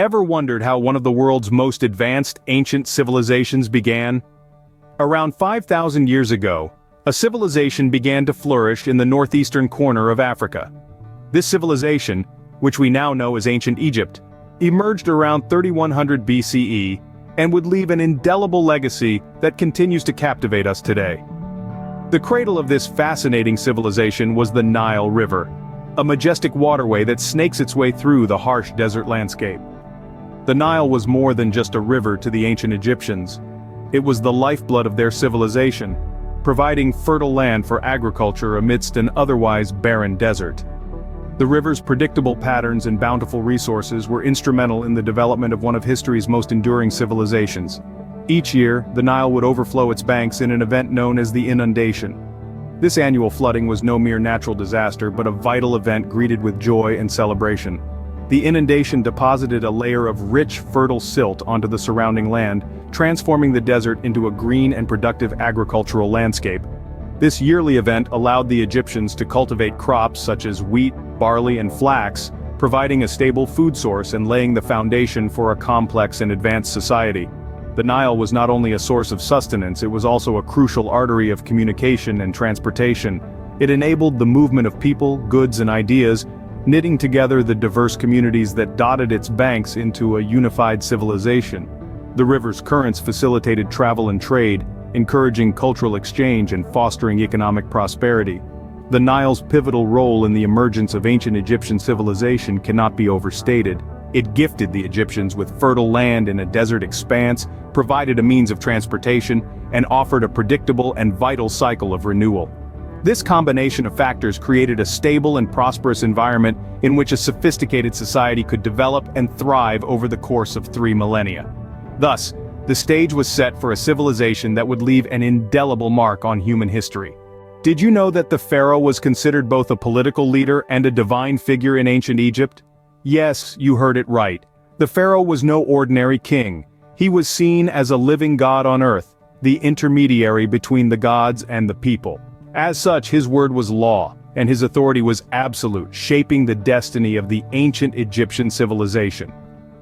Ever wondered how one of the world's most advanced ancient civilizations began? Around 5,000 years ago, a civilization began to flourish in the northeastern corner of Africa. This civilization, which we now know as ancient Egypt, emerged around 3100 BCE and would leave an indelible legacy that continues to captivate us today. The cradle of this fascinating civilization was the Nile River, a majestic waterway that snakes its way through the harsh desert landscape. The Nile was more than just a river to the ancient Egyptians. It was the lifeblood of their civilization, providing fertile land for agriculture amidst an otherwise barren desert. The river's predictable patterns and bountiful resources were instrumental in the development of one of history's most enduring civilizations. Each year, the Nile would overflow its banks in an event known as the inundation. This annual flooding was no mere natural disaster but a vital event greeted with joy and celebration. The inundation deposited a layer of rich, fertile silt onto the surrounding land, transforming the desert into a green and productive agricultural landscape. This yearly event allowed the Egyptians to cultivate crops such as wheat, barley, and flax, providing a stable food source and laying the foundation for a complex and advanced society. The Nile was not only a source of sustenance, it was also a crucial artery of communication and transportation. It enabled the movement of people, goods, and ideas, knitting together the diverse communities that dotted its banks into a unified civilization. The river's currents facilitated travel and trade, encouraging cultural exchange and fostering economic prosperity. The Nile's pivotal role in the emergence of ancient Egyptian civilization cannot be overstated. It gifted the Egyptians with fertile land in a desert expanse, provided a means of transportation, and offered a predictable and vital cycle of renewal. This combination of factors created a stable and prosperous environment in which a sophisticated society could develop and thrive over the course of 3 millennia. Thus, the stage was set for a civilization that would leave an indelible mark on human history. Did you know that the pharaoh was considered both a political leader and a divine figure in ancient Egypt? Yes, you heard it right. The pharaoh was no ordinary king. He was seen as a living god on earth, the intermediary between the gods and the people. As such, his word was law, and his authority was absolute, shaping the destiny of the ancient Egyptian civilization.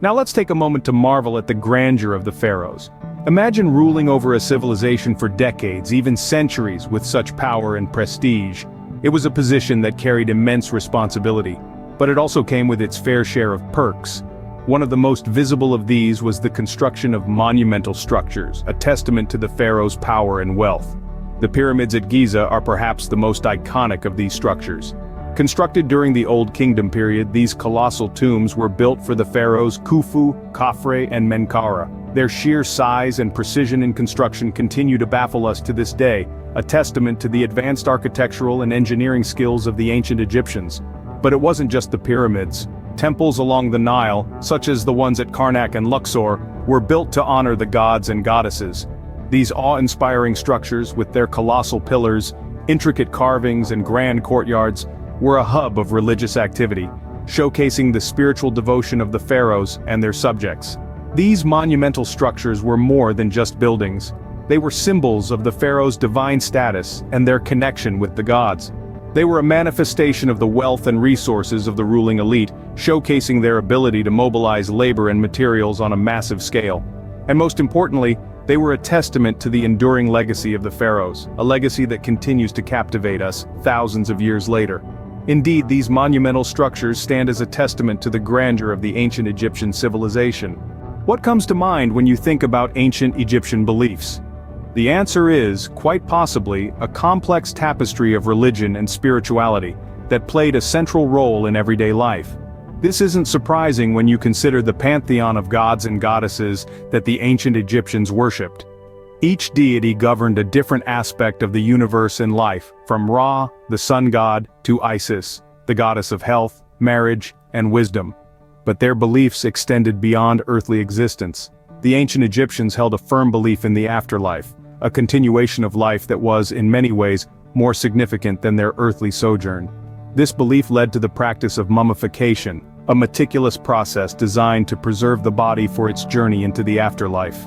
Now let's take a moment to marvel at the grandeur of the pharaohs. Imagine ruling over a civilization for decades, even centuries, with such power and prestige. It was a position that carried immense responsibility, but it also came with its fair share of perks. One of the most visible of these was the construction of monumental structures, a testament to the pharaoh's power and wealth. The pyramids at Giza are perhaps the most iconic of these structures. Constructed during the Old Kingdom period, these colossal tombs were built for the pharaohs Khufu, Khafre, and Menkaure. Their sheer size and precision in construction continue to baffle us to this day, a testament to the advanced architectural and engineering skills of the ancient Egyptians. But it wasn't just the pyramids. Temples along the Nile, such as the ones at Karnak and Luxor, were built to honor the gods and goddesses. These awe-inspiring structures, with their colossal pillars, intricate carvings, and grand courtyards, were a hub of religious activity, showcasing the spiritual devotion of the pharaohs and their subjects. These monumental structures were more than just buildings. They were symbols of the pharaohs' divine status and their connection with the gods. They were a manifestation of the wealth and resources of the ruling elite, showcasing their ability to mobilize labor and materials on a massive scale. And most importantly, they were a testament to the enduring legacy of the pharaohs, a legacy that continues to captivate us thousands of years later. Indeed, these monumental structures stand as a testament to the grandeur of the ancient Egyptian civilization. What comes to mind when you think about ancient Egyptian beliefs? The answer is, quite possibly, a complex tapestry of religion and spirituality that played a central role in everyday life. This isn't surprising when you consider the pantheon of gods and goddesses that the ancient Egyptians worshipped. Each deity governed a different aspect of the universe and life, from Ra, the sun god, to Isis, the goddess of health, marriage, and wisdom. But their beliefs extended beyond earthly existence. The ancient Egyptians held a firm belief in the afterlife, a continuation of life that was, in many ways, more significant than their earthly sojourn. This belief led to the practice of mummification, a meticulous process designed to preserve the body for its journey into the afterlife.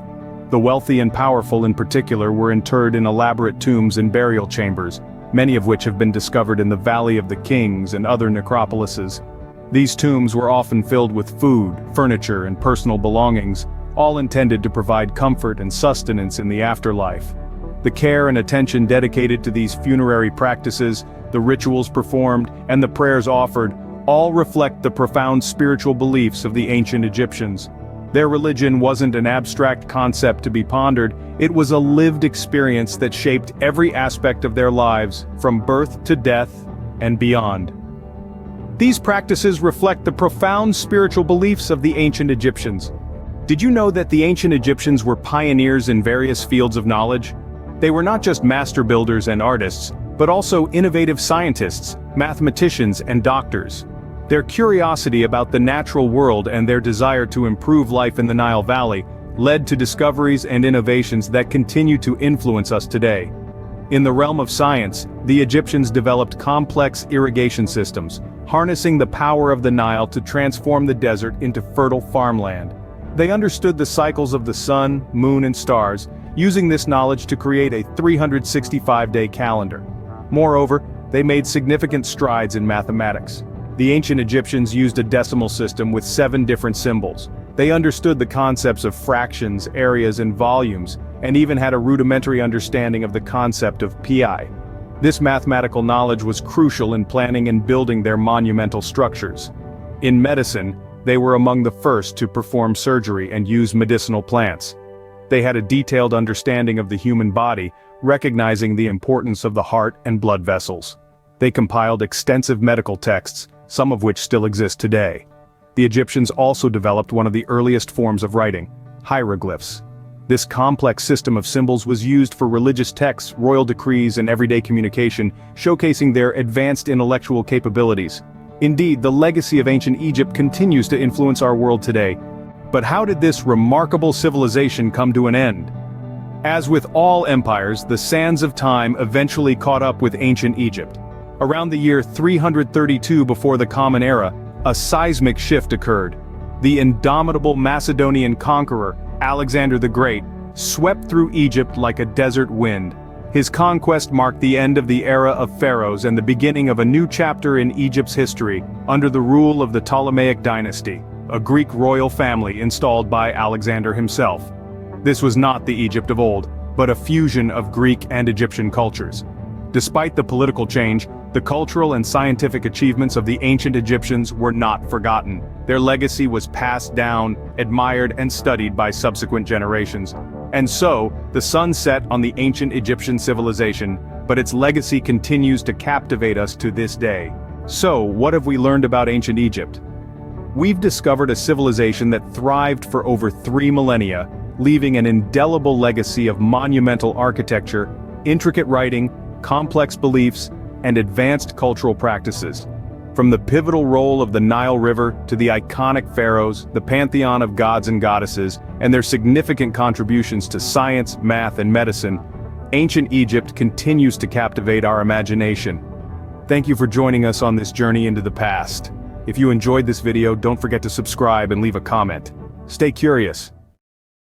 The wealthy and powerful in particular were interred in elaborate tombs and burial chambers, many of which have been discovered in the Valley of the Kings and other necropolises. These tombs were often filled with food, furniture, and personal belongings, all intended to provide comfort and sustenance in the afterlife. The care and attention dedicated to these funerary practices, the rituals performed, and the prayers offered, all reflect the profound spiritual beliefs of the ancient Egyptians. Their religion wasn't an abstract concept to be pondered, it was a lived experience that shaped every aspect of their lives, from birth to death, and beyond. These practices reflect the profound spiritual beliefs of the ancient Egyptians. Did you know that the ancient Egyptians were pioneers in various fields of knowledge? They were not just master builders and artists, but also innovative scientists, mathematicians, and doctors. Their curiosity about the natural world and their desire to improve life in the Nile Valley led to discoveries and innovations that continue to influence us today. In the realm of science, the Egyptians developed complex irrigation systems, harnessing the power of the Nile to transform the desert into fertile farmland. They understood the cycles of the sun, moon, and stars, using this knowledge to create a 365-day calendar. Moreover, they made significant strides in mathematics. The ancient Egyptians used a decimal system with 7 different symbols. They understood the concepts of fractions, areas, and volumes, and even had a rudimentary understanding of the concept of pi. This mathematical knowledge was crucial in planning and building their monumental structures. In medicine, they were among the first to perform surgery and use medicinal plants. They had a detailed understanding of the human body, recognizing the importance of the heart and blood vessels. They compiled extensive medical texts, some of which still exist today. The Egyptians also developed one of the earliest forms of writing, hieroglyphs. This complex system of symbols was used for religious texts, royal decrees, and everyday communication, showcasing their advanced intellectual capabilities. Indeed, the legacy of ancient Egypt continues to influence our world today. But how did this remarkable civilization come to an end? As with all empires, the sands of time eventually caught up with ancient Egypt. Around the year 332 before the Common Era, a seismic shift occurred. The indomitable Macedonian conqueror, Alexander the Great, swept through Egypt like a desert wind. His conquest marked the end of the era of pharaohs and the beginning of a new chapter in Egypt's history, under the rule of the Ptolemaic dynasty, a Greek royal family installed by Alexander himself. This was not the Egypt of old, but a fusion of Greek and Egyptian cultures. Despite the political change, the cultural and scientific achievements of the ancient Egyptians were not forgotten. Their legacy was passed down, admired, and studied by subsequent generations. And so, the sun set on the ancient Egyptian civilization, but its legacy continues to captivate us to this day. So, what have we learned about ancient Egypt? We've discovered a civilization that thrived for over 3 millennia, leaving an indelible legacy of monumental architecture, intricate writing, complex beliefs, and advanced cultural practices. From the pivotal role of the Nile River to the iconic pharaohs, the pantheon of gods and goddesses, and their significant contributions to science, math, and medicine, ancient Egypt continues to captivate our imagination. Thank you for joining us on this journey into the past. If you enjoyed this video, don't forget to subscribe and leave a comment. Stay curious.